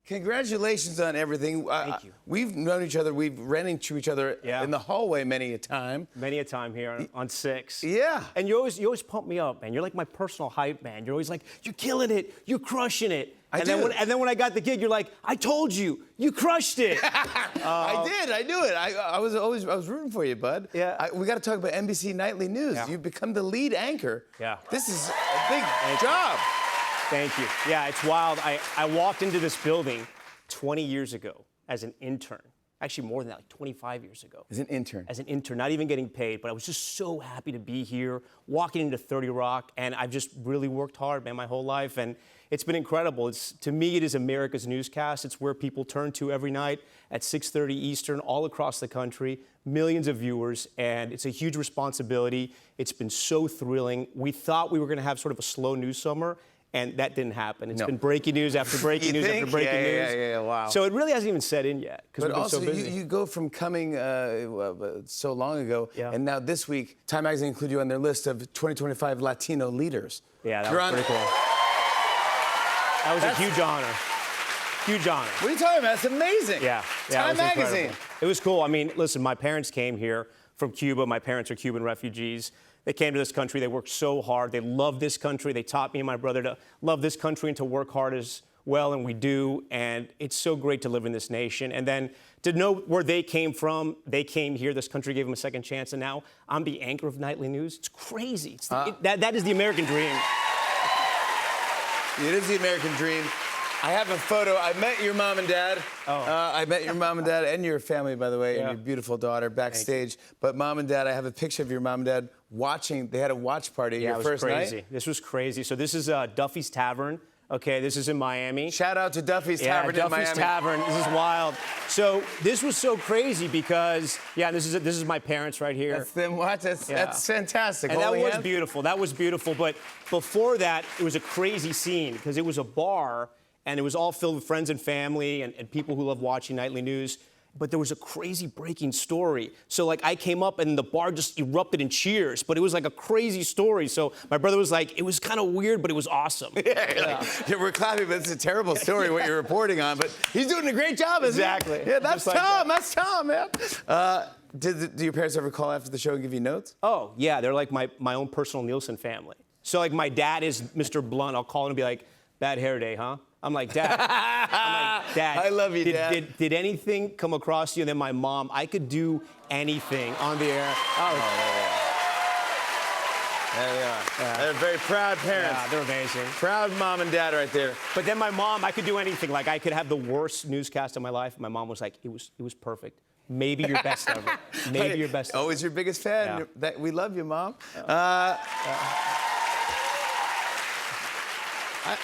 Congratulations on everything. Thank you. We've known each other. We've ran into each other in the hallway many a time. Many a time here on 6. Yeah. And you always pump me up, man. You're like my personal hype man. You're always like, you're killing it. You're crushing it. And then when I got the gig, you're like, I told you, you crushed it. I did. I knew it. I was rooting for you, bud. Yeah. We got to talk about NBC Nightly News. Yeah. You've become the lead anchor. Yeah. This is a big job. Thank you. Yeah, it's wild. I walked into this building 20 years ago as an intern. Actually, more than that, like 25 years ago. As an intern? As an intern, not even getting paid, but I was just so happy to be here, walking into 30 Rock, and I've just really worked hard, man, my whole life, and it's been incredible. To me, it is America's newscast. It's where people turn to every night at 6:30 Eastern, all across the country, millions of viewers, and it's a huge responsibility. It's been so thrilling. We thought we were gonna have sort of a slow news summer, and that didn't happen. It's been breaking news after breaking news after breaking news. Yeah, wow. So it really hasn't even set in yet because we've been also, so busy. you go from coming so long ago, and now this week, Time Magazine included you on their list of 2025 Latino leaders. Yeah, that was pretty cool. That was a huge honor. Huge honor. What are you talking about? It's amazing. Yeah. Time Magazine. Incredible. It was cool. I mean, listen, my parents came here from Cuba. My parents are Cuban refugees. They came to this country. They worked so hard. They love this country. They taught me and my brother to love this country and to work hard as well, and we do. And it's so great to live in this nation. And then to know where they came from, they came here. This country gave them a second chance, and now I'm the anchor of Nightly News. It's crazy. That is the American dream. It is the American dream. I have a photo. I met your mom and dad. I met your mom and dad and your family, by the way, and your beautiful daughter backstage. But mom and dad, I have a picture of your mom and dad watching. They had a watch party your first night. This was crazy. So this is Duffy's Tavern. Okay, this is in Miami. Shout out to Duffy's Tavern in Miami. Duffy's Tavern. This is wild. So this was so crazy because, this is my parents right here. That's them. What? That's fantastic. And that was beautiful. That was beautiful. But before that, it was a crazy scene because it was a bar. And it was all filled with friends and family and people who love watching Nightly News. But there was a crazy breaking story. So like I came up and the bar just erupted in cheers, but it was like a crazy story. So my brother was like, it was kind of weird, but it was awesome. We're clapping, but it's a terrible story what you're reporting on. But he's doing a great job, isn't he? Exactly. Yeah, that's Tom. That's Tom, man. Do your parents ever call after the show and give you notes? Oh, yeah. They're like my own personal Nielsen family. So like my dad is Mr. Blunt. I'll call him and be like, bad hair day, huh? I'm like, Dad. I love you, Dad. Did anything come across you? And then my mom, I could do anything on the air. There they are. They're very proud parents. Yeah, they're amazing. Proud mom and dad right there. But then my mom, I could do anything. Like I could have the worst newscast of my life. My mom was like, it was perfect. Maybe your best ever. Maybe your best ever. Always your biggest fan. Yeah. We love you, Mom.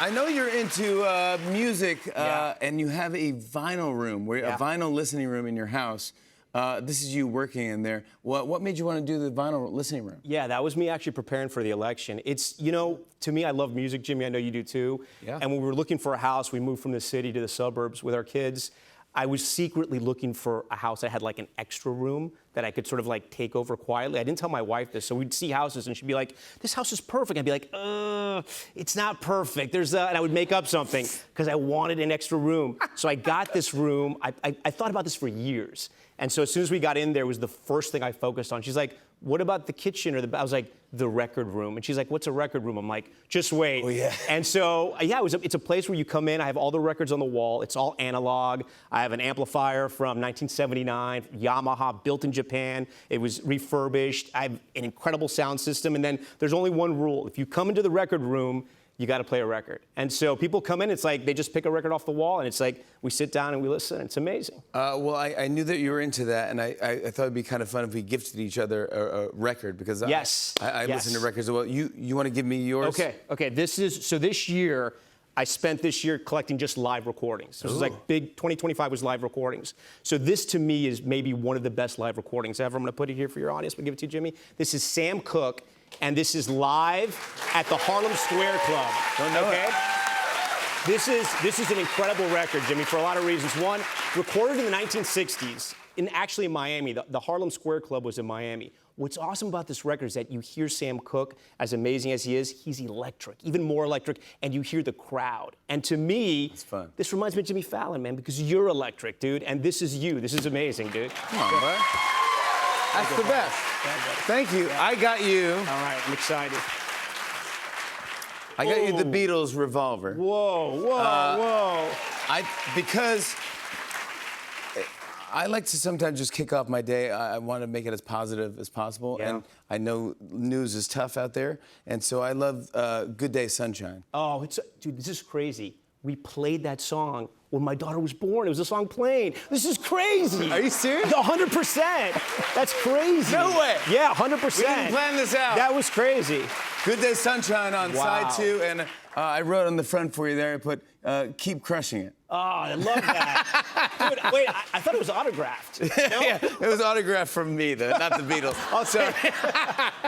I know you're into music, and you have a vinyl room, a vinyl listening room in your house. This is you working in there. What made you want to do the vinyl listening room? Yeah, that was me actually preparing for the election. It's, to me, I love music, Jimmy. I know you do too. Yeah. And when we were looking for a house, we moved from the city to the suburbs with our kids. I was secretly looking for a house that had like an extra room that I could sort of like take over quietly. I didn't tell my wife this, so we'd see houses and she'd be like, this house is perfect. I'd be like, it's not perfect. And I would make up something because I wanted an extra room. So I got this room. I thought about this for years. And so as soon as we got in there, it was the first thing I focused on. She's like, what about the kitchen? I was like, the record room. And she's like, what's a record room? I'm like, just wait. Oh, yeah. And so, it's a place where you come in. I have all the records on the wall. It's all analog. I have an amplifier from 1979, Yamaha, built in Japan. It was refurbished. I have an incredible sound system. And then there's only one rule. If you come into the record room, you got to play a record. And so people come in, it's like they just pick a record off the wall, and it's like we sit down and we listen. It's amazing. Well, I knew that you were into that, and I thought it'd be kind of fun if we gifted each other a record, because I listen to records as well. You want to give me yours? Okay. This year, I spent this year collecting just live recordings. This was like big, 2025 was live recordings. So this to me is maybe one of the best live recordings ever. I'm going to put it here for your audience. We'll give it to you, Jimmy. This is Sam Cooke. And this is live at the Harlem Square Club. Don't know it. This is an incredible record, Jimmy, for a lot of reasons. One, recorded in the 1960s, actually in Miami. The Harlem Square Club was in Miami. What's awesome about this record is that you hear Sam Cooke, as amazing as he is, he's electric, even more electric, and you hear the crowd. And to me, this reminds me of Jimmy Fallon, man, because you're electric, dude, and this is you. This is amazing, dude. Come on, bud. That's the best. Thank you. I got you. All right, I'm excited. I got you the Beatles Revolver. Whoa, whoa. Because I like to sometimes just kick off my day. I want to make it as positive as possible. Yeah. And I know news is tough out there. And so I love Good Day Sunshine. Oh, dude, this is crazy. We played that song when my daughter was born. It was a song playing. This is crazy. Are you serious? 100%. That's crazy. No way. Yeah, 100%. We didn't plan this out. That was crazy. Good Day Sunshine on Wow. side 2. And I wrote on the front for you there, I put, keep crushing it. Oh, I love that. Dude, wait, I thought it was autographed. No? Yeah, it was autographed from me, though, not the Beatles. Also,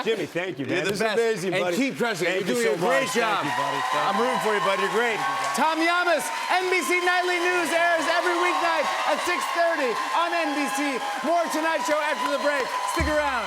Jimmy, thank you, man. You're the This best. is amazing, and buddy. keep crushing it. Thank You're you doing so a great much. job. Thank you, buddy. I'm rooting for you, bud. You're great. Tom Yamas, NBC Nightly News airs every weeknight at 6:30 on NBC. More Tonight Show after the break. Stick around.